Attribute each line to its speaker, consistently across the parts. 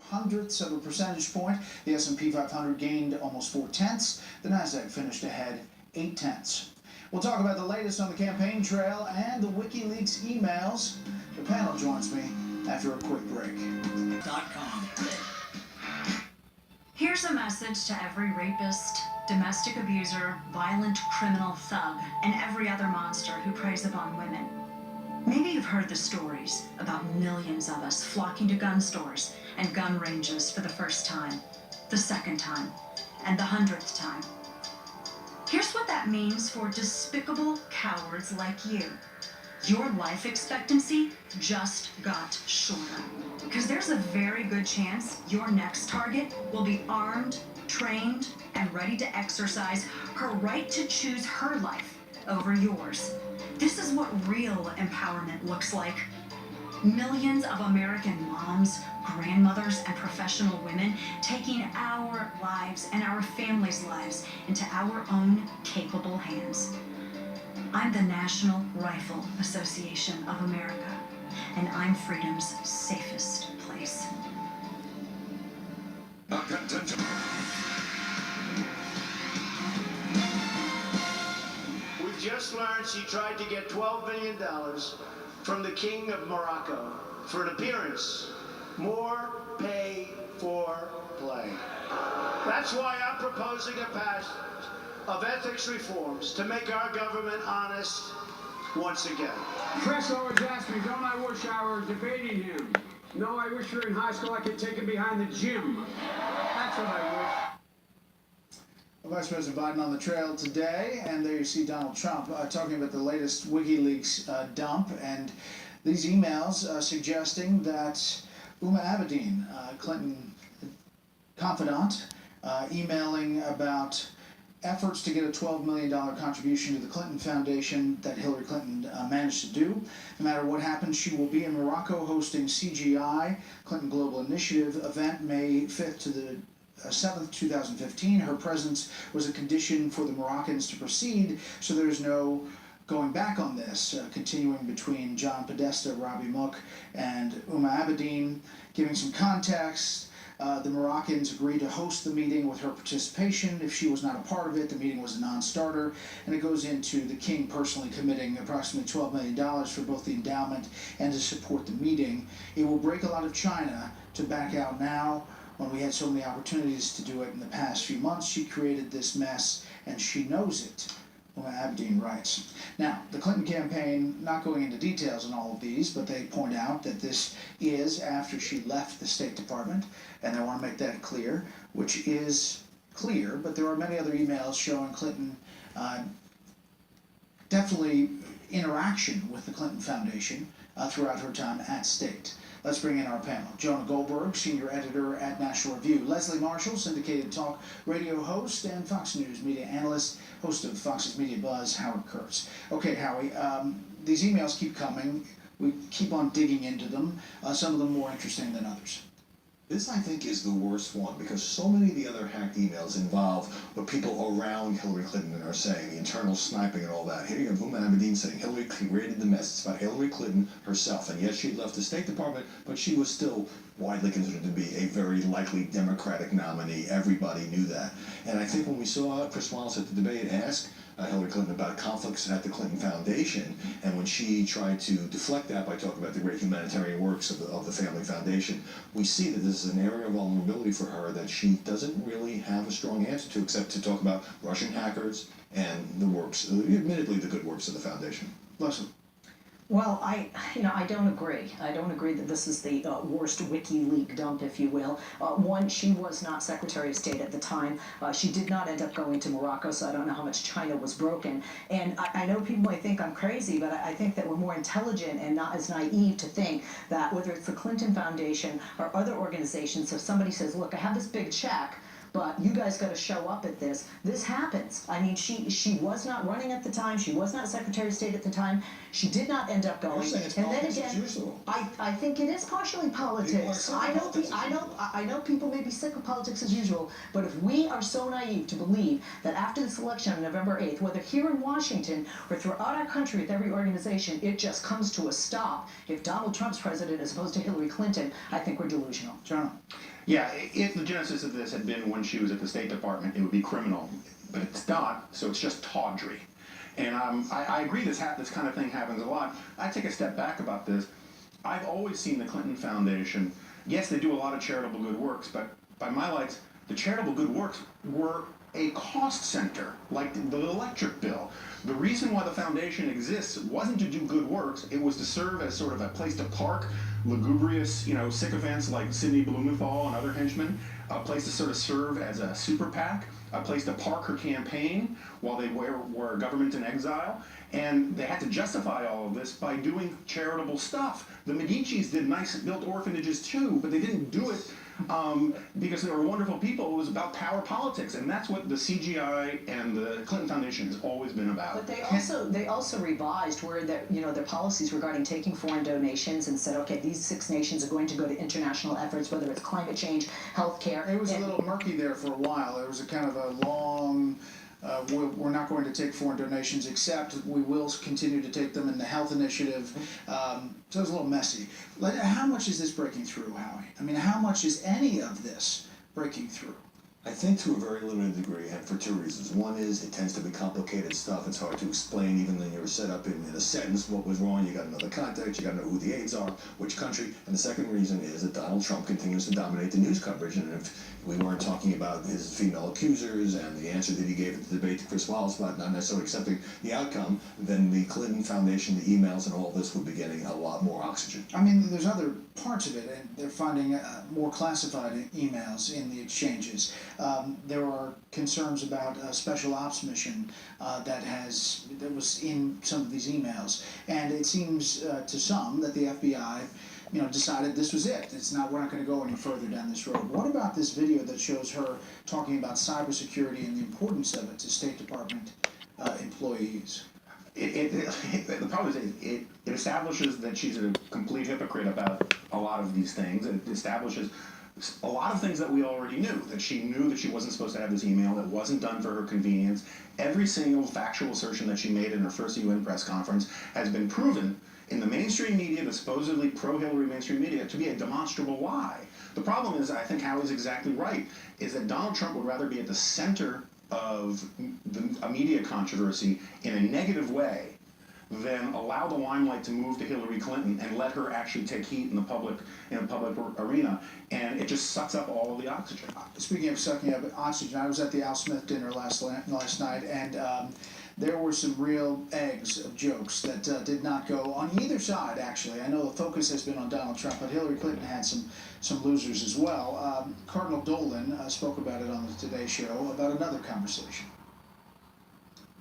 Speaker 1: hundredths of a percentage point. The S&P 500 gained almost 4/10. The Nasdaq finished ahead 8/10. We'll talk about the latest on the campaign trail and the WikiLeaks emails. The panel joins me after a quick break.
Speaker 2: Here's a message to every rapist, domestic abuser, violent criminal thug, and every other monster who preys upon women. Maybe you've heard the stories about millions of us flocking to gun stores and gun ranges for the first time, the second time, and the 100th time. Here's what that means for despicable cowards like you. Your life expectancy just got shorter. Because there's a very good chance your next target will be armed, trained, and ready to exercise her right to choose her life over yours. This is what real empowerment looks like. Millions of American moms, grandmothers, and professional women taking our lives and our families' lives into our own capable hands. I'm the National Rifle Association of America, and I'm freedom's safest place.
Speaker 3: We've just learned she tried to get $12 million from the King of Morocco for an appearance. More pay for play. That's why I'm proposing a passage of ethics reforms to make our government honest once again.
Speaker 4: Press always asks me, don't I wish I were debating him? No, I wish you were in high school, I could take him behind the gym. That's what I wish.
Speaker 1: Well, Vice President Biden on the trail today, and there you see Donald Trump talking about the latest WikiLeaks dump, and these emails suggesting that Huma Abedin, Clinton confidant, emailing about efforts to get a $12 million contribution to the Clinton Foundation that Hillary Clinton managed to do. No matter what happens, she will be in Morocco hosting CGI, Clinton Global Initiative event, May 5th to the 7th, 2015. Her presence was a condition for the Moroccans to proceed, so there's no going back on this. Continuing between John Podesta, Robbie Mook, and Huma Abedin, giving some context. The Moroccans agreed to host the meeting with her participation. If she was not a part of it, the meeting was a non-starter, and it goes into the king personally committing approximately $12 million for both the endowment and to support the meeting. It will break a lot of China to back out now when we had so many opportunities to do it in the past few months. She created this mess, and she knows it. Abedin writes. Now, the Clinton campaign, not going into details on all of these, but they point out that this is after she left the State Department, and they want to make that clear, which is clear, but there are many other emails showing Clinton definitely interaction with the Clinton Foundation throughout her time at State. Let's bring in our panel. Jonah Goldberg, senior editor at National Review. Leslie Marshall, syndicated talk radio host and Fox News media analyst, host of Fox's Media Buzz, Howard Kurtz. Okay, Howie, these emails keep coming. We keep on digging into them, some of them more interesting than others.
Speaker 5: This, I think, is the worst one because so many of the other hacked emails involve what people around Hillary Clinton are saying, the internal sniping and all that. Here you have Huma Abedin saying Hillary created the mess. It's about Hillary Clinton herself. And yes, she left the State Department, but she was still widely considered to be a very likely Democratic nominee. Everybody knew that. And I think when we saw Chris Wallace at the debate ask Hillary Clinton about conflicts at the Clinton Foundation, and when she tried to deflect that by talking about the great humanitarian works of the family foundation, we see that this is an area of vulnerability for her that she doesn't really have a strong answer to, except to talk about Russian hackers and the works, admittedly the good works of the foundation.
Speaker 1: Leslie.
Speaker 6: Well, I don't agree. I don't agree that this is the worst WikiLeaks dump, if you will. One, she was not Secretary of State at the time. She did not end up going to Morocco, so I don't know how much China was broken. And I know people might think I'm crazy, but I think that we're more intelligent and not as naive to think that whether it's the Clinton Foundation or other organizations, if somebody says, look, I have this big check, but you guys got to show up at this. This happens. I mean, she was not running at the time. She was not Secretary of State at the time. She did not end up going.
Speaker 5: It's
Speaker 6: and then again, I think it is partially politics. I know people may be sick of politics as usual, but if we are so naive to believe that after this election on November 8th, whether here in Washington or throughout our country with every organization, it just comes to a stop if Donald Trump's president as opposed to Hillary Clinton, I think we're delusional.
Speaker 1: John.
Speaker 7: Yeah, if the genesis of this had been when she was at the State Department, it would be criminal, but it's not, so it's just tawdry. And I agree this kind of thing happens a lot. I take a step back about this. I've always seen the Clinton Foundation, yes, they do a lot of charitable good works, but by my lights, the charitable good works were a cost center, like the electric bill. The reason why the foundation exists wasn't to do good works, it was to serve as sort of a place to park lugubrious, sycophants like Sidney Blumenthal and other henchmen, a place to sort of serve as a super PAC, a place to park her campaign while they were a government in exile, and they had to justify all of this by doing charitable stuff. The Medicis built orphanages too, but they didn't do it because they were wonderful people. It was about power politics, and that's what the CGI and the Clinton Foundation has always been about.
Speaker 6: But they also revised where their policies regarding taking foreign donations and said, okay, these 6 nations are going to go to international efforts, whether it's climate change, healthcare.
Speaker 1: It was a little murky there for a while. There was a kind of a long. We're not going to take foreign donations, except we will continue to take them in the health initiative. So it was a little messy. How much is this breaking through, Howie? I mean, how much is any of this breaking through?
Speaker 5: I think to a very limited degree, and for 2 reasons. One is it tends to be complicated stuff. It's hard to explain even when you're set up in a sentence what was wrong. You got to know the context, you got to know who the aides are, which country. And the second reason is that Donald Trump continues to dominate the news coverage. And if we weren't talking about his female accusers and the answer that he gave at the debate to Chris Wallace about not necessarily accepting the outcome, then the Clinton Foundation, the emails and all this would be getting a lot more oxygen.
Speaker 1: I mean, there's other parts of it, and they're finding more classified emails in the exchanges. There are concerns about a special ops mission that was in some of these emails, and it seems to some that the FBI, decided this was it. We're not going to go any further down this road. What about this video that shows her talking about cybersecurity and the importance of it to State Department employees?
Speaker 7: The problem is it establishes that she's a complete hypocrite about a lot of these things. It establishes a lot of things that we already knew, that she knew that she wasn't supposed to have this email, that wasn't done for her convenience. Every single factual assertion that she made in her first UN press conference has been proven in the mainstream media, the supposedly pro-Hillary mainstream media, to be a demonstrable lie. The problem is, I think Howie's exactly right, is that Donald Trump would rather be at the center of a media controversy in a negative way than allow the limelight to move to Hillary Clinton and let her actually take heat in the public arena, and it just sucks up all of the oxygen.
Speaker 1: Speaking of sucking up oxygen, I was at the Al Smith dinner last night, and there were some real eggs of jokes that did not go on either side, actually. I know the focus has been on Donald Trump, but Hillary Clinton had some losers as well. Cardinal Dolan spoke about it on the Today Show about another conversation.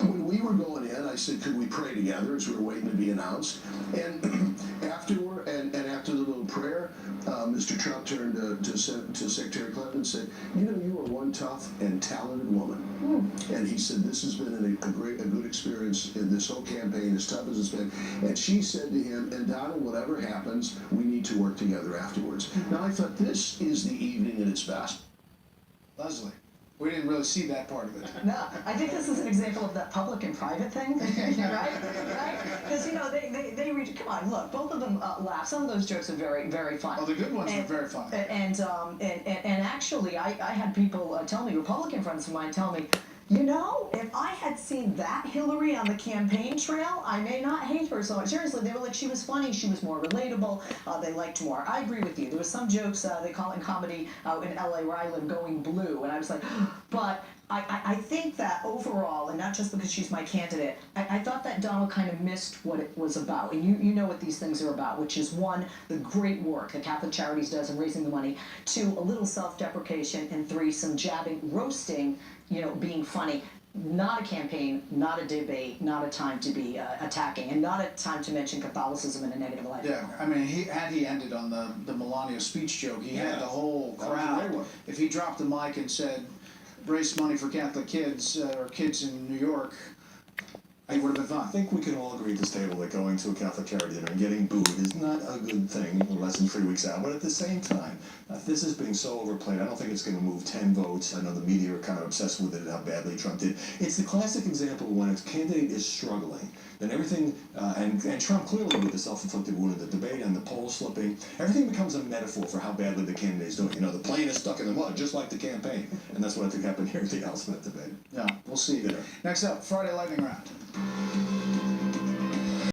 Speaker 8: When we were going in, I said, could we pray together as we were waiting to be announced? And afterward, and after the little prayer, Mr. Trump turned to Secretary Clinton and said, you are one tough and talented woman. And he said, this has been a good experience in this whole campaign, as tough as it's been. And she said to him, and Donald, whatever happens, we need to work together afterwards. Now, I thought this is the evening at its best.
Speaker 1: Leslie. We didn't really see that part of it.
Speaker 6: No, I think this is an example of that public and private thing, right? Because they read. Come on, look, both of them laugh. Some of those jokes are very, very fun.
Speaker 1: Oh, the good ones are very fun.
Speaker 6: And actually, I had people tell me, Republican friends of mine tell me, if I had seen that Hillary on the campaign trail, I may not hate her so much. Seriously, they were like, she was funny, she was more relatable, they liked more. I agree with you. There was some jokes, they call it in comedy out in LA where I live, going blue, and I was like, but I think that overall, and not just because she's my candidate, I thought that Donald kind of missed what it was about. And you know what these things are about, which is, 1, the great work that Catholic Charities does in raising the money, 2, a little self-deprecation, and 3, some jabbing, roasting, being funny. Not a campaign, not a debate, not a time to be attacking, and not a time to mention Catholicism in a negative light.
Speaker 1: Yeah, I mean, had he ended on the Melania speech joke, he had the whole crowd. If he dropped the mic and said, raise money for Catholic kids or kids in New York, it would have been fun.
Speaker 5: I think we can all agree at this table that going to a Catholic charity dinner and getting booed is not a good thing less than 3 weeks out. But at the same time, if this is being so overplayed, I don't think it's going to move 10 votes. I know the media are kind of obsessed with it, how badly Trump did. It's the classic example when a candidate is struggling, then everything, and Trump clearly with the self-inflicted wound of the debate and the polls slipping, everything becomes a metaphor for how badly the candidate is doing. The plane is stuck in the mud, just like the campaign. And that's what I think happened here at the House Senate debate.
Speaker 1: Yeah, we'll see.
Speaker 5: Yeah.
Speaker 1: Next up, Friday lightning round.